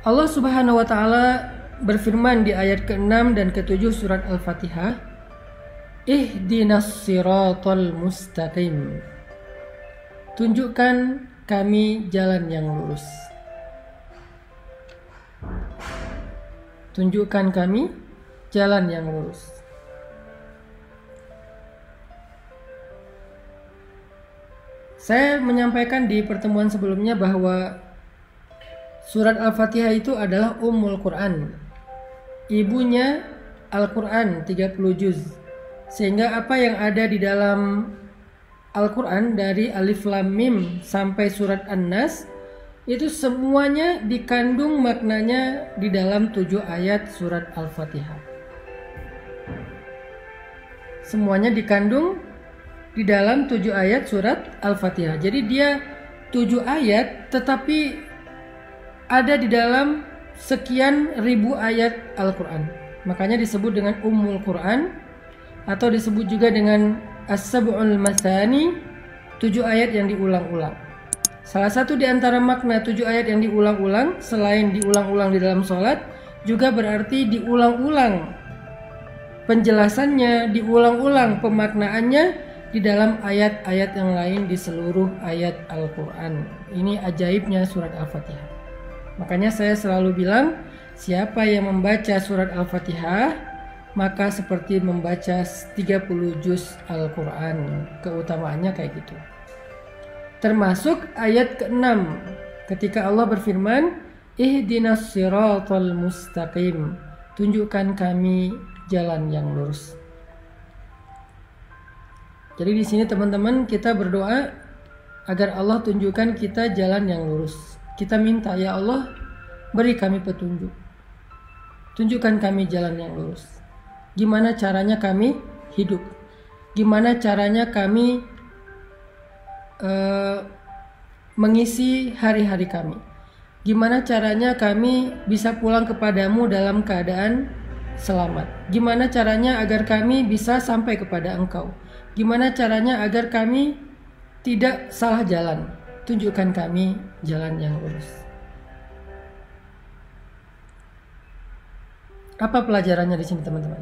Allah Subhanahu wa taala berfirman di ayat ke-6 dan ke-7 surat Al-Fatihah, Ihdinas siratal mustaqim. Tunjukkan kami jalan yang lurus. Tunjukkan kami jalan yang lurus. Saya menyampaikan di pertemuan sebelumnya bahwa surat Al-Fatihah itu adalah Ummul Quran. Ibunya Al-Quran 30 juz. Sehingga apa yang ada di dalam Al-Quran dari Alif Lam Mim sampai surat An-Nas itu semuanya dikandung maknanya di dalam 7 ayat surat Al-Fatihah. Semuanya dikandung di dalam 7 ayat surat Al-Fatihah. Jadi dia 7 ayat tetapi ada di dalam sekian ribu ayat Al-Quran. Makanya disebut dengan Ummul Quran atau disebut juga dengan As-Sab'ul Mathani, 7 ayat yang diulang-ulang. Salah satu di antara makna 7 ayat yang diulang-ulang, selain diulang-ulang di dalam sholat, juga berarti diulang-ulang penjelasannya, diulang-ulang pemaknaannya di dalam ayat-ayat yang lain di seluruh ayat Al-Quran. Ini ajaibnya surat Al-Fatihah. Makanya saya selalu bilang, siapa yang membaca surat Al-Fatihah maka seperti membaca 30 juz Al-Quran. Keutamaannya kayak gitu. Termasuk ayat ke-6 ketika Allah berfirman, Ihdinas siratal mustaqim. Tunjukkan kami jalan yang lurus. Jadi di sini teman-teman kita berdoa agar Allah tunjukkan kita jalan yang lurus. Kita minta, ya Allah, beri kami petunjuk. Tunjukkan kami jalan yang lurus. Gimana caranya kami hidup? Gimana caranya kami mengisi hari-hari kami? Gimana caranya kami bisa pulang kepadamu dalam keadaan selamat? Gimana caranya agar kami bisa sampai kepada Engkau? Gimana caranya agar kami tidak salah jalan? Tunjukkan kami jalan yang lurus. Apa pelajarannya di sini, teman-teman?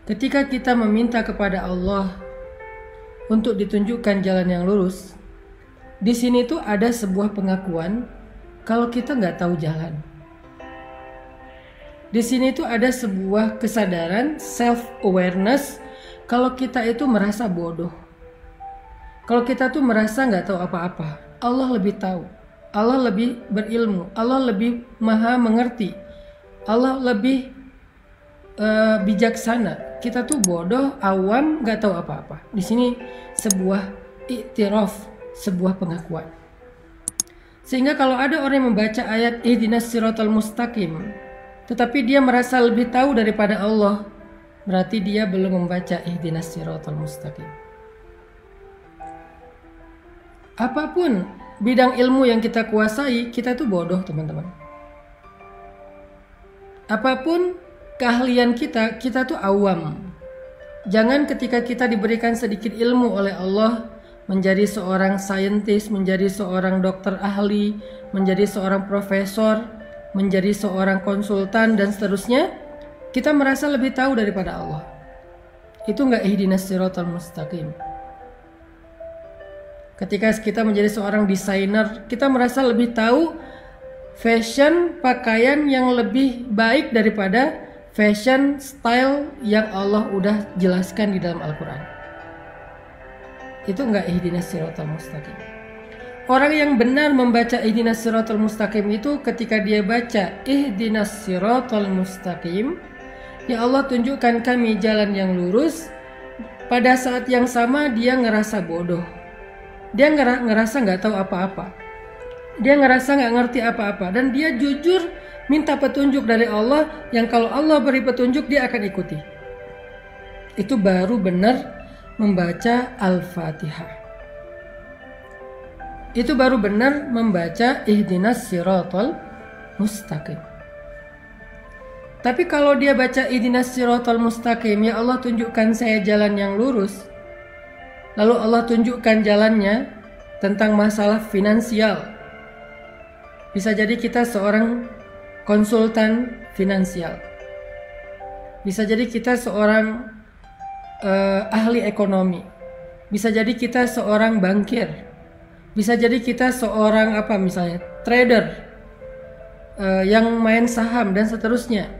Ketika kita meminta kepada Allah untuk ditunjukkan jalan yang lurus, di sini tuh ada sebuah pengakuan kalau kita nggak tahu jalan. Di sini tuh ada sebuah kesadaran, self-awareness, kalau kita itu merasa bodoh. Kalau kita tuh merasa nggak tahu apa-apa, Allah lebih tahu, Allah lebih berilmu, Allah lebih maha mengerti, Allah lebih bijaksana. Kita tuh bodoh, awam, nggak tahu apa-apa. Di sini sebuah iktiraf, sebuah pengakuan. Sehingga kalau ada orang yang membaca ayat Ihdinas siratal mustaqim, tetapi dia merasa lebih tahu daripada Allah, berarti dia belum membaca Ihdinas siratal mustaqim. Apapun bidang ilmu yang kita kuasai, kita tuh bodoh, teman-teman. Apapun keahlian kita, kita tuh awam. Jangan ketika kita diberikan sedikit ilmu oleh Allah, menjadi seorang saintis, menjadi seorang dokter ahli, menjadi seorang profesor, menjadi seorang konsultan dan seterusnya, kita merasa lebih tahu daripada Allah. Itu enggak ihdinas siratal mustaqim. Ketika kita menjadi seorang desainer, kita merasa lebih tahu fashion pakaian yang lebih baik daripada fashion style yang Allah udah jelaskan di dalam Al-Quran. Itu enggak ihdinas siratal mustaqim. Orang yang benar membaca ihdinas siratal mustaqim itu ketika dia baca ihdinas siratal mustaqim, ya Allah tunjukkan kami jalan yang lurus, pada saat yang sama dia ngerasa bodoh. Dia ngerasa nggak tahu apa-apa. Dia ngerasa nggak ngerti apa-apa. Dan dia jujur minta petunjuk dari Allah, yang kalau Allah beri petunjuk dia akan ikuti. Itu baru benar membaca Al-Fatihah. Itu baru benar membaca Ihdinas siratal mustaqim. Tapi kalau dia baca Ihdinas siratal mustaqim, ya Allah tunjukkan saya jalan yang lurus, lalu Allah tunjukkan jalannya tentang masalah finansial, Bisa jadi kita seorang konsultan finansial. Bisa jadi kita seorang ahli ekonomi. Bisa jadi kita seorang bankir. Bisa jadi kita seorang misalnya trader yang main saham dan seterusnya.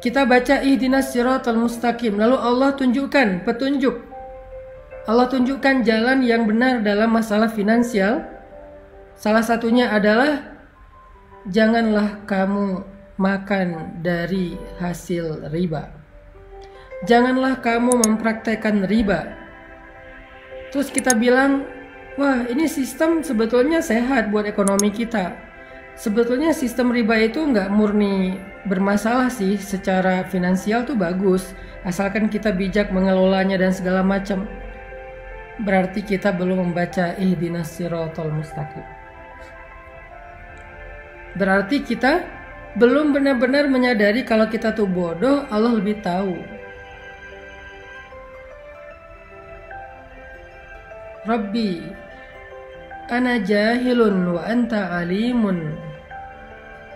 Kita baca ihdinas siratal mustaqim, lalu Allah tunjukkan petunjuk. Allah tunjukkan jalan yang benar dalam masalah finansial. Salah satunya adalah janganlah kamu makan dari hasil riba. Janganlah kamu mempraktekkan riba. Terus kita bilang, wah ini sistem sebetulnya sehat buat ekonomi kita. Sebetulnya sistem riba itu nggak murni bermasalah sih, secara finansial tuh bagus, asalkan kita bijak mengelolanya dan segala macam. Berarti kita belum membaca ihdinas siratal mustaqim. Berarti kita belum benar-benar menyadari kalau kita tuh bodoh, Allah lebih tahu. Rabbi, ana jahilun wa anta alimun.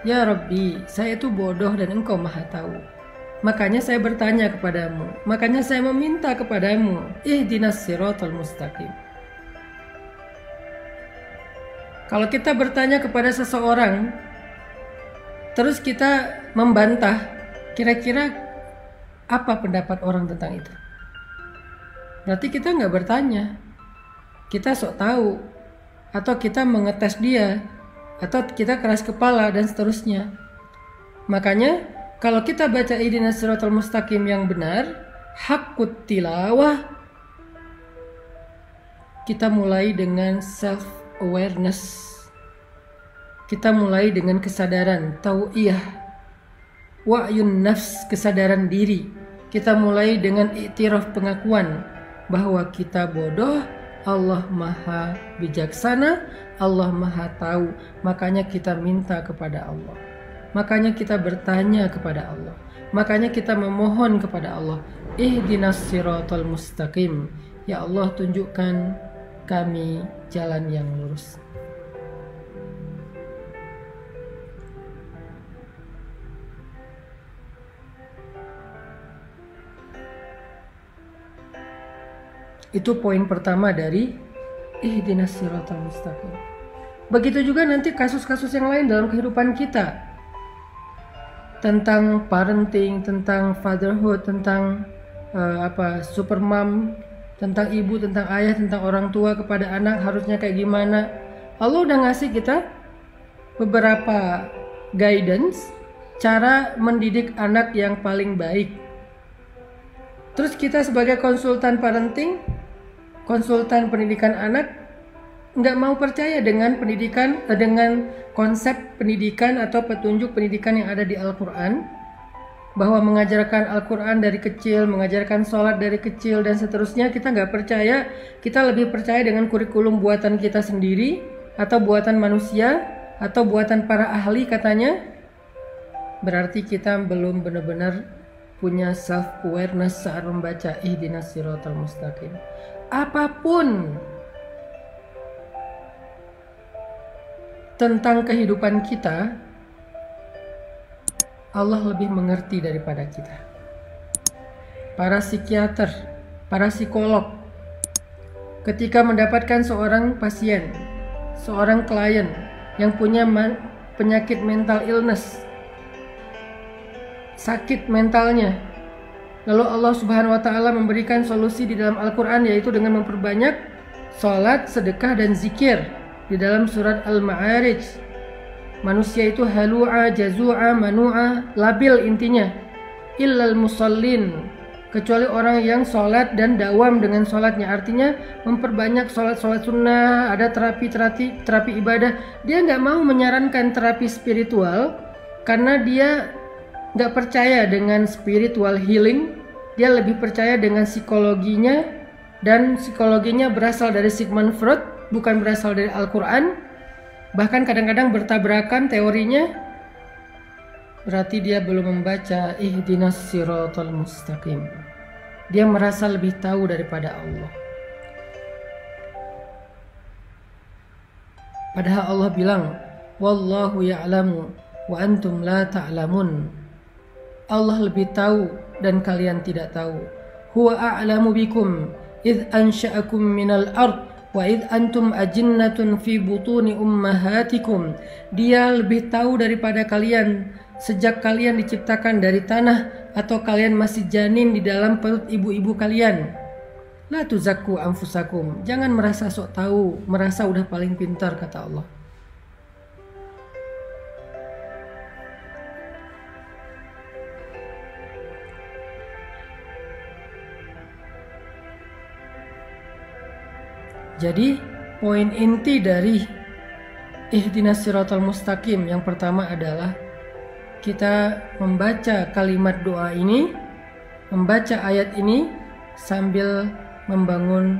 Ya Rabbi, saya itu bodoh dan engkau maha tahu. Makanya saya bertanya kepadamu, makanya saya meminta kepadamu, ihdinas siratal mustaqim. Kalau kita bertanya kepada seseorang, terus kita membantah, kira-kira apa pendapat orang tentang itu? Berarti kita nggak bertanya, kita sok tahu, atau kita mengetes dia, atau kita keras kepala dan seterusnya. Makanya kalau kita baca ihdinas siratal mustaqim yang benar, haqqut tilawah, kita mulai dengan self awareness. Kita mulai dengan kesadaran tau'iyah, wa'yun nafs, kesadaran diri. Kita mulai dengan iktiraf, pengakuan bahwa kita bodoh, Allah maha bijaksana, Allah maha tahu. Makanya kita minta kepada Allah. Makanya kita bertanya kepada Allah. Makanya kita memohon kepada Allah, ihdinas siratal mustaqim. Ya Allah, tunjukkan kami jalan yang lurus. Itu poin pertama dari ihdinas siratal mustaqim. Begitu juga nanti kasus-kasus yang lain dalam kehidupan kita, tentang parenting, tentang fatherhood, tentang super mom, tentang ibu, tentang ayah, tentang orang tua kepada anak harusnya kayak gimana. Allah udah ngasih kita beberapa guidance cara mendidik anak yang paling baik. Terus kita sebagai konsultan parenting, konsultan pendidikan anak, nggak mau percaya dengan pendidikan, dengan konsep pendidikan atau petunjuk pendidikan yang ada di Al-Quran, bahwa mengajarkan Al-Quran dari kecil, mengajarkan sholat dari kecil dan seterusnya. Kita nggak percaya. Kita lebih percaya dengan kurikulum buatan kita sendiri, atau buatan manusia, atau buatan para ahli katanya. Berarti kita belum benar-benar punya self awareness saat membaca ihdinas siratal mustaqim. Apapun tentang kehidupan kita, Allah lebih mengerti daripada kita. Para psikiater, para psikolog, ketika mendapatkan seorang pasien, seorang klien yang punya penyakit mental illness, sakit mentalnya, lalu Allah Subhanahu wa ta'ala memberikan solusi di dalam Al-Quran, yaitu dengan memperbanyak sholat, sedekah dan zikir. Di dalam surat Al-Ma'arij, manusia itu halu'a, jazu'a, manu'a, labil intinya, illal musallin, kecuali orang yang sholat dan dawam dengan sholatnya. Artinya memperbanyak sholat sunnah, ada terapi ibadah. Dia nggak mau menyarankan terapi spiritual karena dia nggak percaya dengan spiritual healing. Dia lebih percaya dengan psikologinya, dan psikologinya berasal dari Sigmund Freud, bukan berasal dari Al-Quran. Bahkan kadang-kadang bertabrakan teorinya. Berarti dia belum membaca ihdinas siratal mustaqim. Dia merasa lebih tahu daripada Allah. Padahal Allah bilang, wallahu ya'lamu wa antum la ta'lamun. Allah lebih tahu dan kalian tidak tahu. Huwa a'lamu bikum idh ansha'akum minal ard wa idh antum ajinnatun fi butuni ummahatikum. Dia lebih tahu daripada kalian sejak kalian diciptakan dari tanah atau kalian masih janin di dalam perut ibu-ibu kalian. La tuzakku anfusakum. Jangan merasa sok tahu, merasa udah paling pintar, kata Allah. Jadi poin inti dari ihdinas siratal mustaqim yang pertama adalah kita membaca kalimat doa ini, membaca ayat ini sambil membangun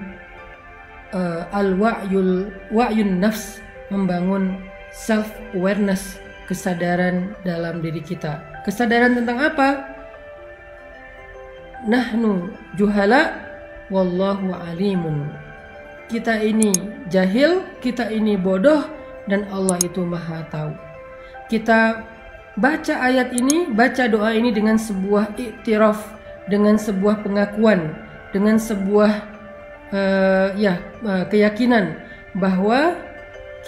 wa'yun nafs, membangun self awareness, kesadaran dalam diri kita. Kesadaran tentang apa? Nahnu juhala wallahu alimun. Kita ini jahil, kita ini bodoh, dan Allah itu maha tahu. Kita baca ayat ini, baca doa ini dengan sebuah iktiraf, dengan sebuah pengakuan, dengan sebuah keyakinan bahwa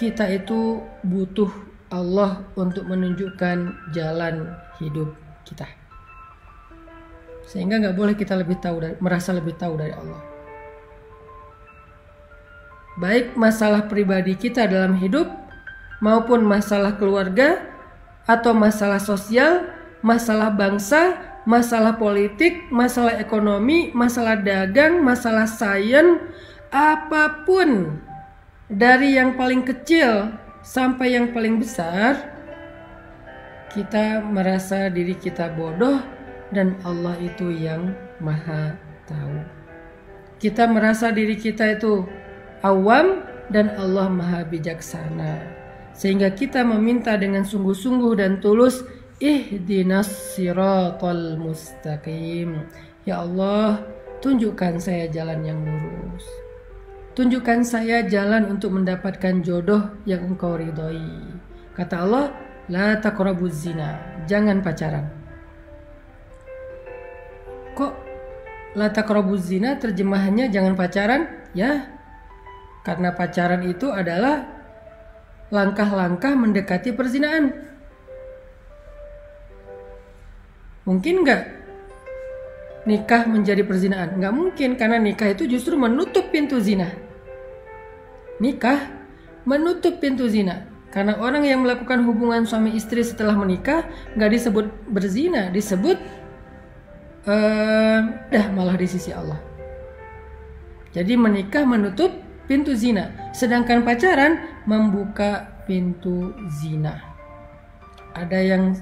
kita itu butuh Allah untuk menunjukkan jalan hidup kita. Sehingga nggak boleh kita merasa lebih tahu dari Allah. Baik masalah pribadi kita dalam hidup maupun masalah keluarga atau masalah sosial, masalah bangsa, masalah politik, masalah ekonomi, masalah dagang, masalah sains, apapun dari yang paling kecil sampai yang paling besar, kita merasa diri kita bodoh dan Allah itu yang maha tahu. Kita merasa diri kita itu awam dan Allah maha bijaksana, sehingga kita meminta dengan sungguh-sungguh dan tulus, ihdinas siratal mustaqim. Ya Allah, tunjukkan saya jalan yang lurus, tunjukkan saya jalan untuk mendapatkan jodoh yang Engkau ridhoi. Kata Allah, la taqrabuz zina, jangan pacaran. Kok la taqrabuz zina terjemahannya jangan pacaran? Ya, karena pacaran itu adalah langkah-langkah mendekati perzinaan. Mungkin nggak nikah menjadi perzinaan? Nggak mungkin, karena nikah itu justru menutup pintu zina. Nikah menutup pintu zina. Karena orang yang melakukan hubungan suami istri setelah menikah nggak disebut berzina, disebut malah di sisi Allah. Jadi menikah menutup pintu zina, sedangkan pacaran membuka pintu zina. Ada yang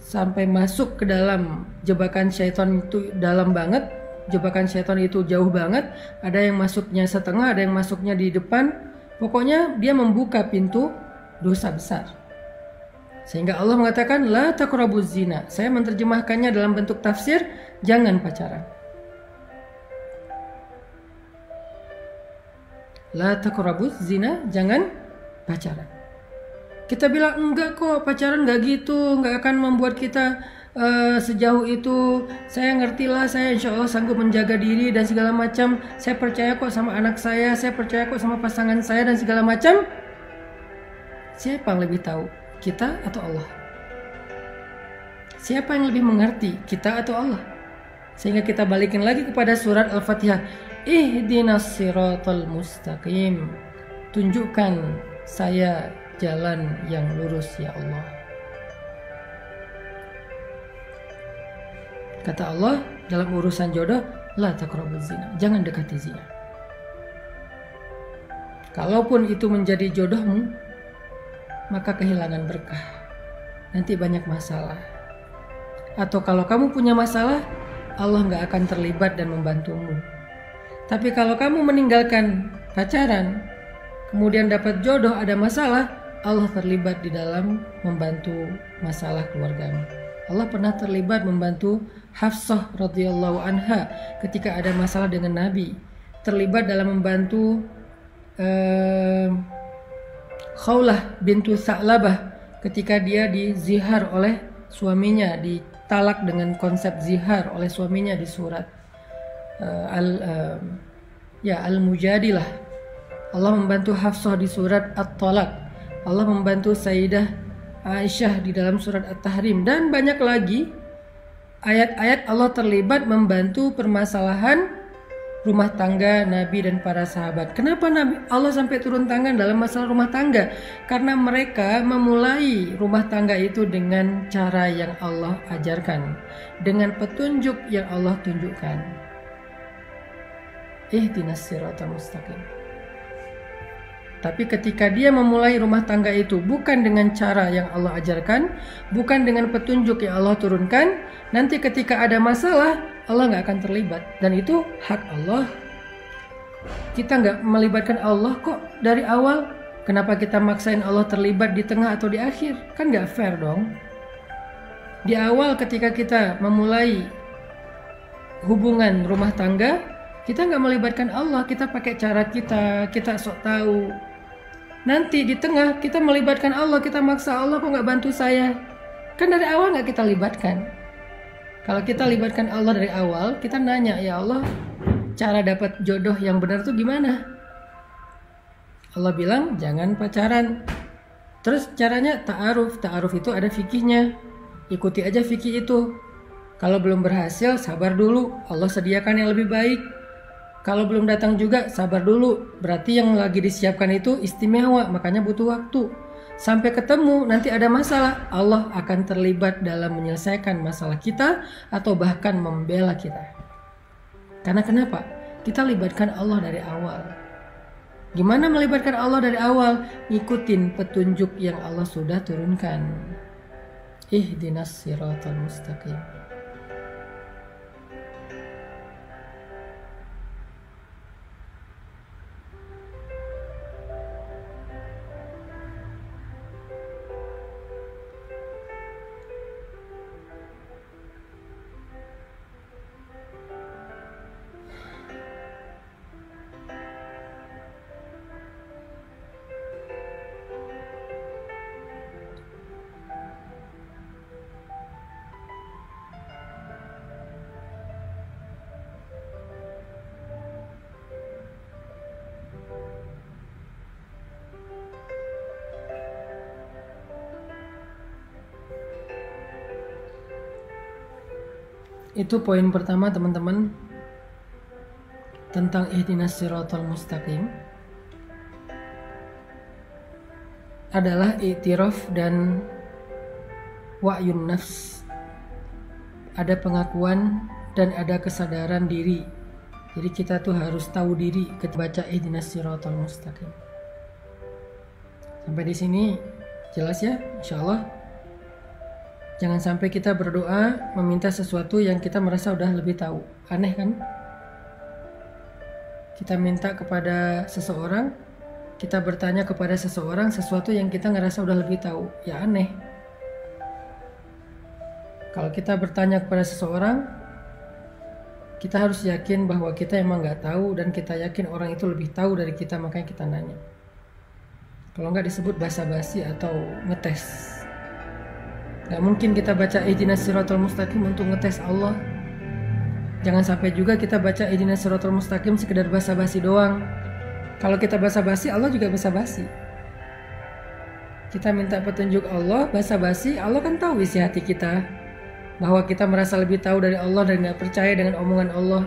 sampai masuk ke dalam jebakan syaitan itu dalam banget, jebakan syaitan itu jauh banget. Ada yang masuknya setengah, ada yang masuknya di depan. Pokoknya dia membuka pintu dosa besar. Sehingga Allah mengatakan la taqrabuz zina. Saya menerjemahkannya dalam bentuk tafsir, jangan pacaran. La taqrabuz zina, jangan pacaran. Kita bilang enggak kok, pacaran enggak gitu, enggak akan membuat kita sejauh itu. Saya ngerti lah, saya insya Allah sanggup menjaga diri dan segala macam. Saya percaya kok sama anak saya percaya kok sama pasangan saya dan segala macam. Siapa yang lebih tahu, kita atau Allah? Siapa yang lebih mengerti, kita atau Allah? Sehingga kita balikin lagi kepada surat Al-Fatihah. Ihdinas siratal mustaqim. Tunjukkan saya jalan yang lurus ya Allah. Kata Allah dalam urusan jodoh, la taqrabuz zina, jangan dekati zina. Kalaupun itu menjadi jodohmu, maka kehilangan berkah. Nanti banyak masalah. Atau kalau kamu punya masalah, Allah nggak akan terlibat dan membantumu. Tapi kalau kamu meninggalkan pacaran, kemudian dapat jodoh, ada masalah, Allah terlibat di dalam membantu masalah keluargamu. Allah pernah terlibat membantu Hafsah radhiyallahu anha ketika ada masalah dengan Nabi. Terlibat dalam membantu Khawlah bintu Sa'labah ketika dia dizihar oleh suaminya, ditalak dengan konsep zihar oleh suaminya di surat Al-Mujadilah. Allah membantu Hafsah di surat At-Talaq. Allah membantu Sayyidah Aisyah di dalam surat At-Tahrim, dan banyak lagi ayat-ayat Allah terlibat membantu permasalahan rumah tangga Nabi dan para sahabat. Kenapa Allah sampai turun tangan dalam masalah rumah tangga? Karena mereka memulai rumah tangga itu dengan cara yang Allah ajarkan, dengan petunjuk yang Allah tunjukkan. Ihdinas siratal mustaqim. Tapi ketika dia memulai rumah tangga itu bukan dengan cara yang Allah ajarkan, bukan dengan petunjuk yang Allah turunkan, nanti ketika ada masalah, Allah nggak akan terlibat. Dan itu hak Allah. Kita nggak melibatkan Allah kok dari awal. Kenapa kita maksain Allah terlibat di tengah atau di akhir? Kan nggak fair dong. Di awal ketika kita memulai hubungan rumah tangga, kita nggak melibatkan Allah. Kita pakai cara kita sok tahu. Nanti di tengah kita melibatkan Allah, kita maksa Allah kok nggak bantu saya. Kan dari awal nggak kita libatkan. Kalau kita libatkan Allah dari awal, kita nanya, ya Allah, cara dapat jodoh yang benar tuh gimana? Allah bilang, jangan pacaran. Terus caranya ta'aruf. Ta'aruf itu ada fikihnya. Ikuti aja fikih itu. Kalau belum berhasil, sabar dulu. Allah sediakan yang lebih baik. Kalau belum datang juga, sabar dulu. Berarti yang lagi disiapkan itu istimewa, makanya butuh waktu. Sampai ketemu, nanti ada masalah, Allah akan terlibat dalam menyelesaikan masalah kita atau bahkan membela kita. Karena kenapa? Kita libatkan Allah dari awal. Gimana melibatkan Allah dari awal? Ngikutin petunjuk yang Allah sudah turunkan. Ihdinas siratal mustaqim. Itu poin pertama teman-teman tentang ihdinas siratal mustaqim, adalah i'tiraf dan wa'yun nafs. Ada pengakuan dan ada kesadaran diri. Jadi kita tuh harus tahu diri ketika baca ihdinas siratal mustaqim. Sampai di sini jelas ya, insyaallah. Jangan sampai kita berdoa meminta sesuatu yang kita merasa udah lebih tahu. Aneh kan? Kita minta kepada seseorang, kita bertanya kepada seseorang sesuatu yang kita ngerasa udah lebih tahu. Ya aneh. Kalau kita bertanya kepada seseorang, kita harus yakin bahwa kita emang nggak tahu dan kita yakin orang itu lebih tahu dari kita, makanya kita nanya. Kalau nggak disebut basa-basi atau ngetes. Gak mungkin kita baca ihdinas siratal mustaqim untuk ngetes Allah. Jangan sampai juga kita baca ihdinas siratal mustaqim sekedar basa-basi doang. Kalau kita basa-basi, Allah juga basa-basi. Kita minta petunjuk Allah, basa-basi, Allah kan tahu isi hati kita. Bahwa kita merasa lebih tahu dari Allah dan gak percaya dengan omongan Allah.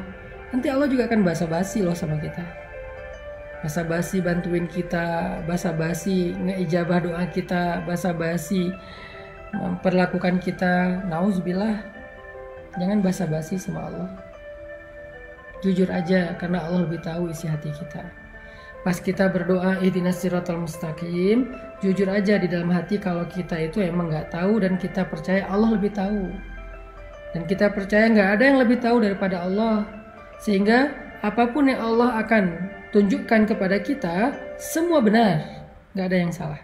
Nanti Allah juga akan basa-basi loh sama kita. Basa-basi bantuin kita, basa-basi ngeijabah doa kita, basa-basi memperlakukan kita. Nauzubillah. Jangan basa-basi sama Allah. Jujur aja, karena Allah lebih tahu isi hati kita. Pas kita berdoa ihdinas siratal mustaqim, jujur aja di dalam hati kalau kita itu emang gak tahu, dan kita percaya Allah lebih tahu. Dan kita percaya gak ada yang lebih tahu daripada Allah. Sehingga apapun yang Allah akan tunjukkan kepada kita, semua benar, gak ada yang salah.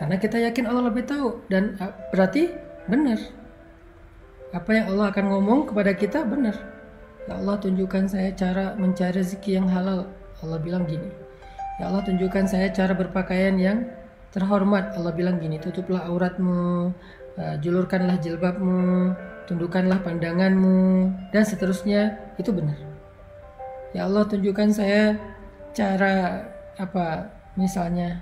Karena kita yakin Allah lebih tahu, dan berarti benar. Apa yang Allah akan ngomong kepada kita benar. Ya Allah, tunjukkan saya cara mencari rezeki yang halal. Allah bilang gini, Ya Allah, tunjukkan saya cara berpakaian yang terhormat. Allah bilang gini, tutuplah auratmu, julurkanlah jilbabmu, tundukkanlah pandanganmu, dan seterusnya. Itu benar. Ya Allah, tunjukkan saya cara misalnya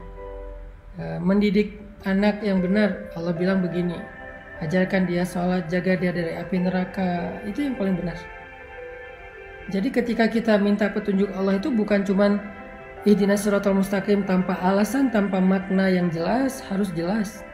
mendidik anak yang benar. Allah bilang begini, ajarkan dia sholat, jaga dia dari api neraka. Itu yang paling benar. Jadi ketika kita minta petunjuk Allah itu bukan cuman ihdinas siratal mustaqim tanpa alasan, tanpa makna yang jelas, harus jelas.